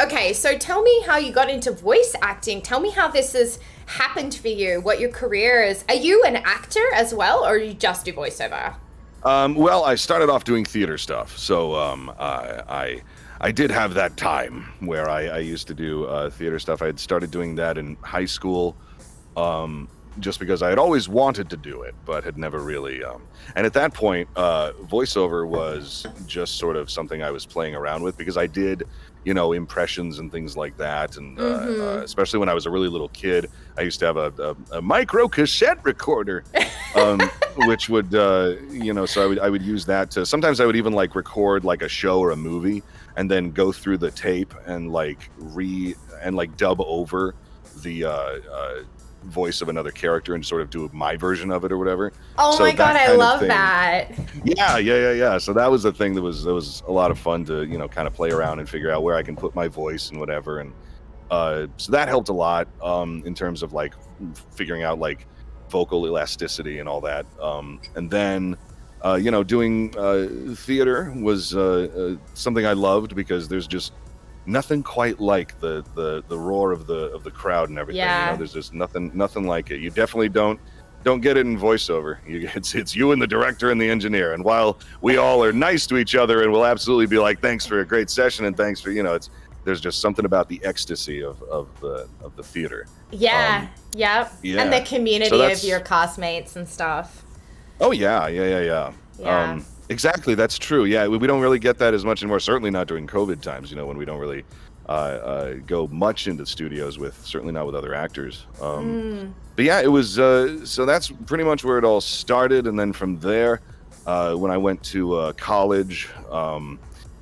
Okay, so tell me how you got into voice acting. Tell me how this has happened for you, what your career is. Are you an actor as well, or you just do voiceover? Well, I started off doing theater stuff, so I did have that time where I used to do theater stuff. I had started doing that in high school, just because I had always wanted to do it, but had never really. And at that point, voiceover was just sort of something I was playing around with because I did, impressions and things like that, and especially when I was a really little kid, I used to have a micro cassette recorder. Which would so I would use that to sometimes I would even like record like a show or a movie and then go through the tape and like dub over the voice of another character and sort of do my version of it or whatever. Oh So my that god, I kind of love thing. that. Yeah. So that was the thing that was a lot of fun to kind of play around and figure out where I can put my voice and whatever, and so that helped a lot in terms of like figuring out like vocal elasticity and all that. And then, doing theater was something I loved because there's just nothing quite like the roar of the crowd and everything. Yeah. There's just nothing like it. You definitely don't get it in voiceover. It's you and the director and the engineer. And while we all are nice to each other and we'll absolutely be like, thanks for a great session and thanks for there's just something about the ecstasy of the theater. Yeah, yep. Yeah. And the community So of your castmates and stuff. Oh yeah. Yeah. Exactly, that's true. Yeah, we don't really get that as much anymore. Certainly not during COVID times. When we don't really go much into studios certainly not with other actors. But yeah, it was. So that's pretty much where it all started, and then from there, when I went to college,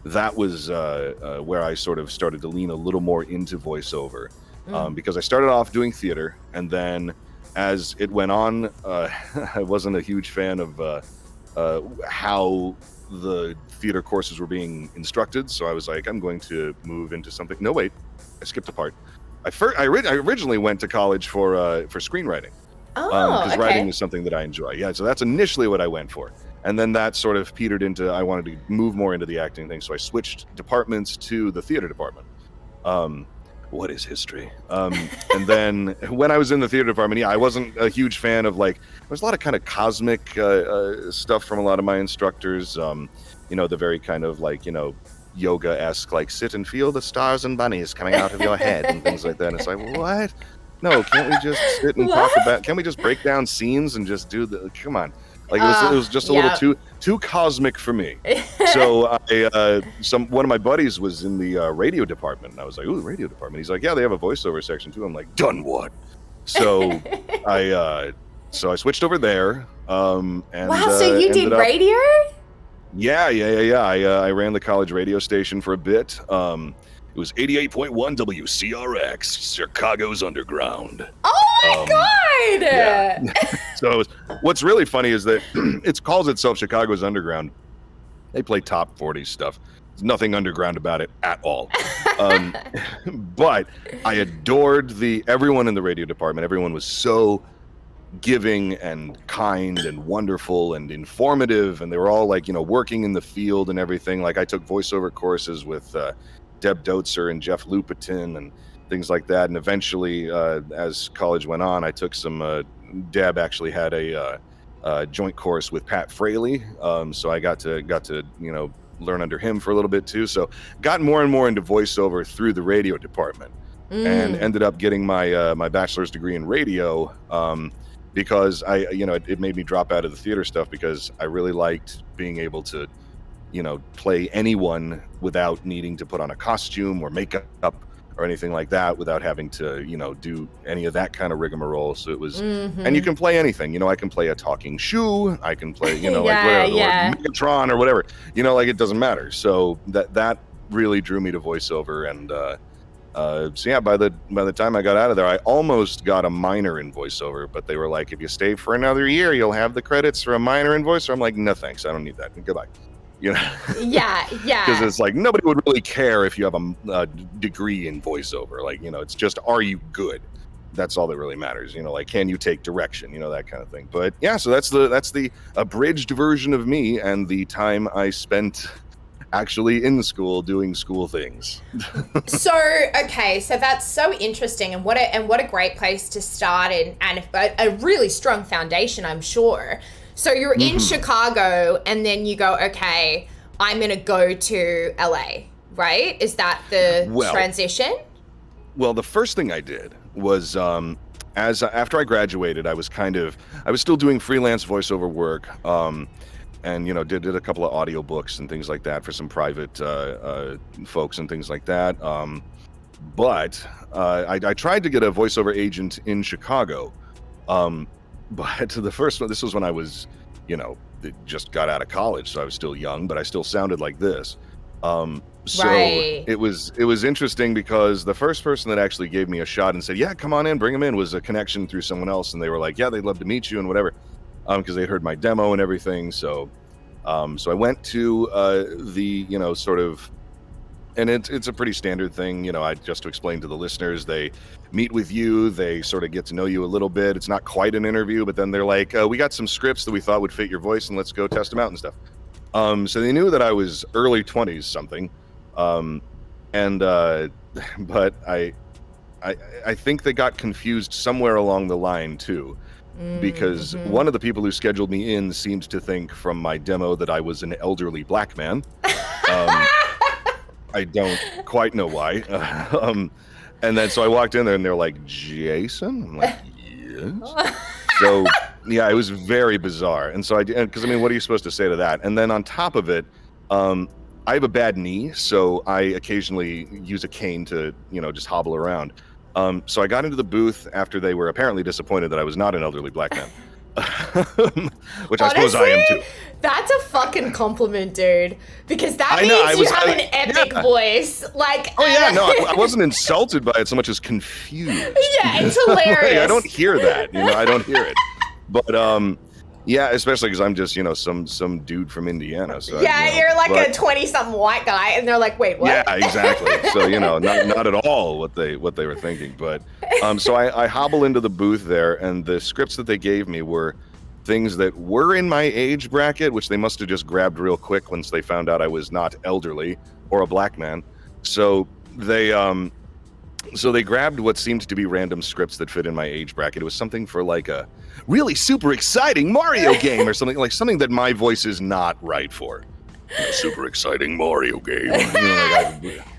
that was where I sort of started to lean a little more into voiceover, because I started off doing theater, and then as it went on, I wasn't a huge fan of how the theater courses were being instructed, so I was like, I'm going to move into something. No, wait, I skipped a part. I originally went to college for screenwriting, because Okay. writing is something that I enjoy. Yeah, so that's initially what I went for. And then that sort of petered into, I wanted to move more into the acting thing, so I switched departments to the theater department. What is history? And then when I was in the theater department, yeah, I wasn't a huge fan of there's a lot of kind of cosmic stuff from a lot of my instructors. The very kind of yoga-esque, like sit and feel the stars and bunnies coming out of your head and things like that. And it's like, what? No, can't we just sit and talk about? Can't we just break down scenes and just do the? Come on. It was just a little too cosmic for me. So one of my buddies was in the radio department, and I was like, "Ooh, radio department." He's like, "Yeah, they have a voiceover section too." I'm like, "Done what?" So I switched over there. And Wow, so you did ended up. radio? Yeah. I ran the college radio station for a bit. It was 88.1 WCRX, Chicago's Underground. Oh my god! Yeah. So what's really funny is that it calls itself Chicago's Underground. They play top 40 stuff. There's nothing underground about it at all. But I adored everyone in the radio department. Everyone was so giving and kind and wonderful and informative, and they were all working in the field and everything. Like I took voiceover courses with Deb Dotzer and Jeff Lupetin and things like that. And eventually, as college went on, I took some. Deb actually had a joint course with Pat Fraley, so I got to learn under him for a little bit too. So got more and more into voiceover through the radio department, and ended up getting my bachelor's degree in radio, because it made me drop out of the theater stuff because I really liked being able to play anyone without needing to put on a costume or makeup or anything like that, without having to do any of that kind of rigmarole. So it was, and you can play anything. I can play a talking shoe, I can play Yeah, whatever, yeah. or Megatron or whatever, it doesn't matter. So that really drew me to voiceover. And so yeah, by the time I got out of there, I almost got a minor in voiceover, but they were like, if you stay for another year, you'll have the credits for a minor in voiceover. I'm like, no thanks, I don't need that, goodbye. Yeah. Because it's like nobody would really care if you have a degree in voiceover. It's just, are you good? That's all that really matters. Can you take direction? That kind of thing. But yeah, so that's the abridged version of me and the time I spent actually in school doing school things. So okay, so that's so interesting, and what a great place to start, and a really strong foundation, I'm sure. So you're in Chicago, and then you go, okay, I'm gonna go to LA, right? Is that the transition? Well, the first thing I did was after I graduated, I was still doing freelance voiceover work. And did a couple of audiobooks and things like that for some private folks and things like that. But I tried to get a voiceover agent in Chicago. But the first one, this was when I was, just got out of college, so I was still young, but I still sounded like this. So Right. it was interesting because the first person that actually gave me a shot and said, "Yeah, come on in, bring him in," was a connection through someone else, and they were like, "Yeah, they'd love to meet you and whatever," because they heard my demo and everything. So I went to the sort of, and it's a pretty standard thing, I just to explain to the listeners, they meet with you, they sort of get to know you a little bit. It's not quite an interview, but then they're like, we got some scripts that we thought would fit your voice, and let's go test them out and stuff. So they knew that I was early 20s something, and but I think they got confused somewhere along the line too. Because one of the people who scheduled me in seemed to think from my demo that I was an elderly black man. I don't quite know why. And then so I walked in there and they're like, "Jason?" I'm like, "Yes." So yeah, it was very bizarre. And so because what are you supposed to say to that? And then on top of it, I have a bad knee, so I occasionally use a cane to, just hobble around. So I got into the booth after they were apparently disappointed that I was not an elderly black man. Which I suppose I am too. That's a fucking compliment, dude. Because that means you have an epic voice. Like, oh yeah, no, I wasn't insulted by it so much as confused. Yeah, it's hilarious. I don't hear that. I don't hear it. But yeah, especially because I'm just some dude from Indiana. So yeah, you're like a 20-something white guy, and they're like, "Wait, what?" Yeah, exactly. So not at all what they were thinking. But so I hobble into the booth there, and the scripts that they gave me were things that were in my age bracket, which they must have just grabbed real quick once they found out I was not elderly or a black man. So they grabbed what seemed to be random scripts that fit in my age bracket. It was something for like a really super exciting Mario game or something that my voice is not right for. A super exciting Mario game.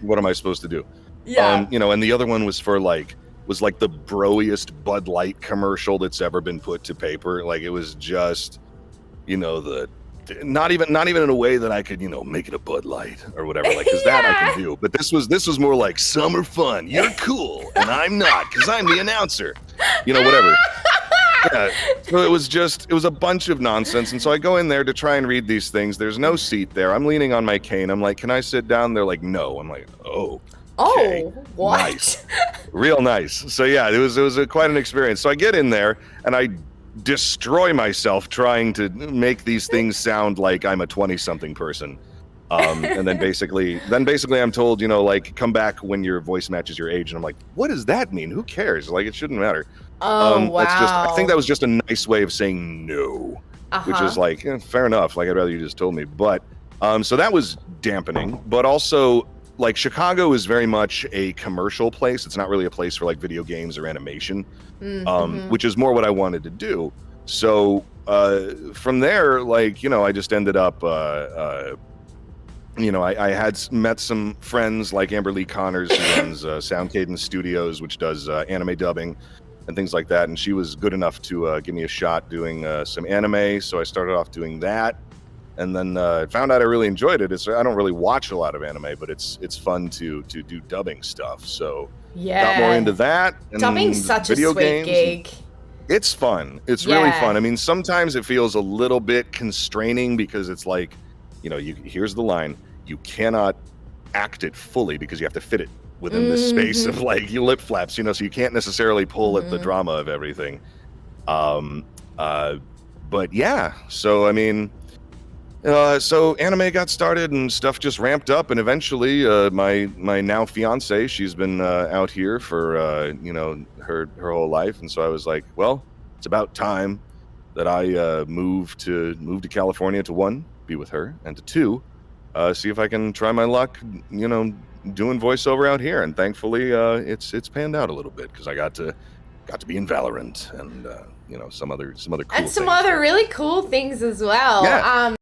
What am I supposed to do? Yeah. And the other one was for was like the broiest Bud Light commercial that's ever been put to paper. Like it was just, not even in a way that I could, make it a Bud Light or whatever, because that I can do. But this was more like summer fun. You're cool, and I'm not, because I'm the announcer. Whatever. Yeah. So it was a bunch of nonsense. And so I go in there to try and read these things. There's no seat there. I'm leaning on my cane. I'm like, "Can I sit down?" They're like, "No." I'm like, "Oh. Okay. Oh, what?" Nice. Real nice. So yeah, it was quite an experience. So I get in there and I destroy myself trying to make these things sound like I'm a 20-something person. And then basically I'm told, come back when your voice matches your age. And I'm like, what does that mean? Who cares? Like, it shouldn't matter. Oh, wow. I think that was just a nice way of saying no, which is like, fair enough. Like, I'd rather you just told me. But so that was dampening. But also, like, Chicago is very much a commercial place. It's not really a place for like video games or animation, which is more what I wanted to do. So from there, I just ended up, I had met some friends like Amber Lee Connors, who runs Sound Cadence Studios, which does anime dubbing and things like that. And she was good enough to give me a shot doing some anime. So I started off doing that. And then found out I really enjoyed it. I don't really watch a lot of anime, but it's fun to do dubbing stuff. So got more into that. And dubbing's such a sweet gig. It's fun. It's really fun. Sometimes it feels a little bit constraining because it's like, here's the line. You cannot act it fully because you have to fit it within the space of like your lip flaps, so you can't necessarily pull at the drama of everything. But yeah, so so anime got started and stuff just ramped up, and eventually my now fiance, she's been out here for her whole life, and so I was like, well, it's about time that I move to California to, one, be with her, and to two, see if I can try my luck, doing voiceover out here. And thankfully, it's panned out a little bit because I got to be in Valorant and some other cool and some things. other really cool things as well. Yeah.